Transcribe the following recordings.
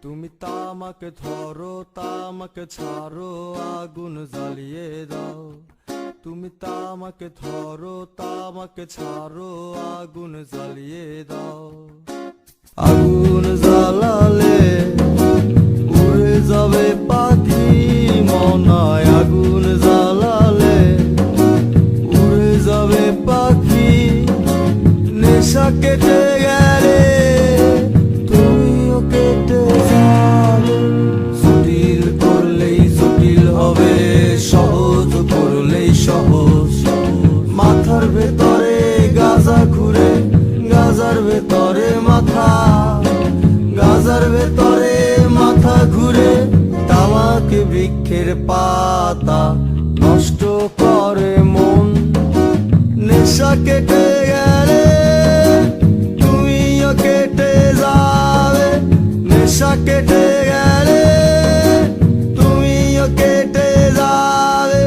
তুমি তামাকে ধরো তামাকে ছাড়ো আগুন জ্বালিয়ে দাও। তুমি তামাকে ধরো তামাকে ছাড়ো আগুন জ্বালিয়ে দাও। আগুন জ্বালালে উড়ে যাবে পাখি মনায়। আগুন জ্বালালে উড়ে যাবে পাখি। নেশা কেটে গেলে তুমিও কেটে যাবে। জটিল করলেই জটিল হবে, সহজ করলেই সহজ। মাথার ভেতরে গাজা ঘুরে, গাজার ভেতরে মাথা, গাজার ভেতরে মাথা ঘুরে। তামাকে বৃক্ষের পাতা নষ্ট করে মন। নেশা কেটে গেলে তুমিও কেটে যাবে। নেশা কেটে গেলে তুমিও কেটে যাবে।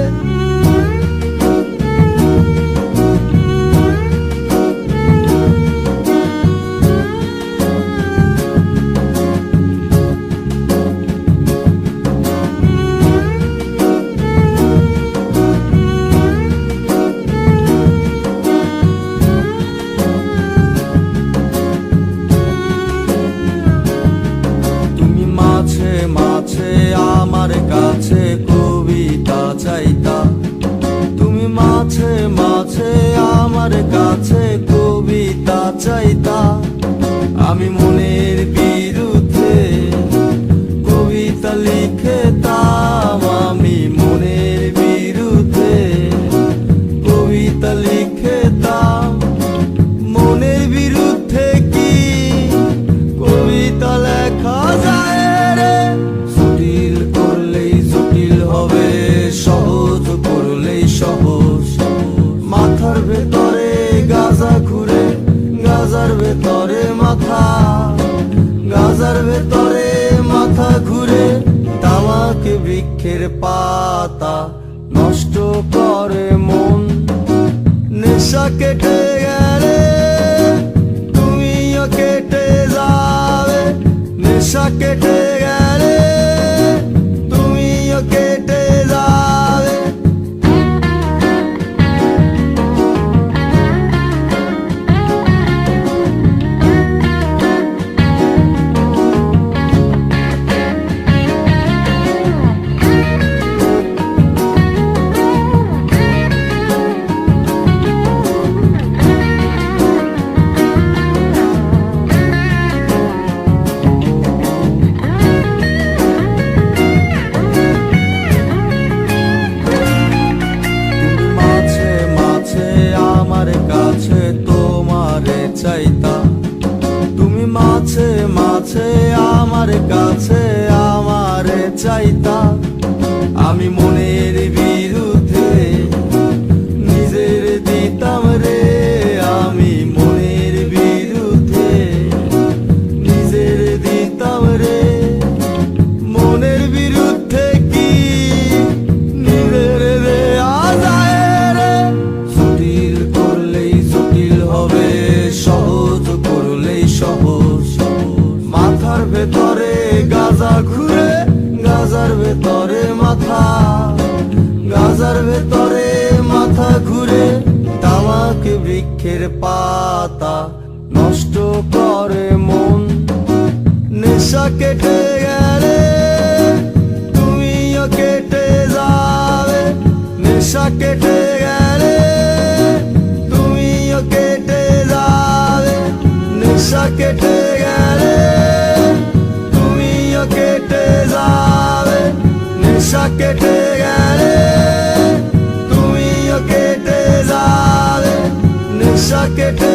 মাঝে আমার কাছে কবিতা চাইতা। তুমি মাঝে মাঝে আমার কাছে কবিতা চাইতা। আমি মনের বিরুদ্ধে কবিতা লিখতাম। আমি মনের বিরুদ্ধে কবিতা লিখতাম। মনের বিরুদ্ধে কি কবিতা লেখা যায়? জটিল করলেই জটিল হবে, সহজ করলেই সহজ। মাথার ভেতরে গাজা ঘুরে, গাজার ভেতরে মাথা, গাজার ভেতরে মাথা ঘুরে। তামাকে বৃক্ষের পাতা নষ্ট করে মন। নেশা কেটে গেলে তুমিও কেটে যাবে। নেশা কেটে গেলে তুমিও কেটে যাবে। তোমারে চাইতা। তুমি মাঝে মাঝে আমার কাছে আমারে চাইতা। আমি মনের বিরুদ্ধে নিজের দিতাম রে। আমি মনের বিরুদ্ধে নিজের দিতাম রে। মনের বিরুদ্ধে কি নিজের দেয়া যায় রে? জটিল করলেই জটিল হবে, সহজ করলেই সহজ। মাথার ভেতরে গাজা ঘুরে, গাজার ভেতরে মাথা, গাজার ভেতরে মাথা ঘুরে। তামাকে বৃক্ষের পাতা নষ্ট করে মন। নেশা কেটে গেলে তুমিও কেটে যাবে। নেশা কেটে গেলে তুমিও কেটে যাবে। নেশা কেটে গেলে তুমিও কেটে যাবে। নেশা কেটে গেলে তুমিও কেটে যাবে। নেশা কেটে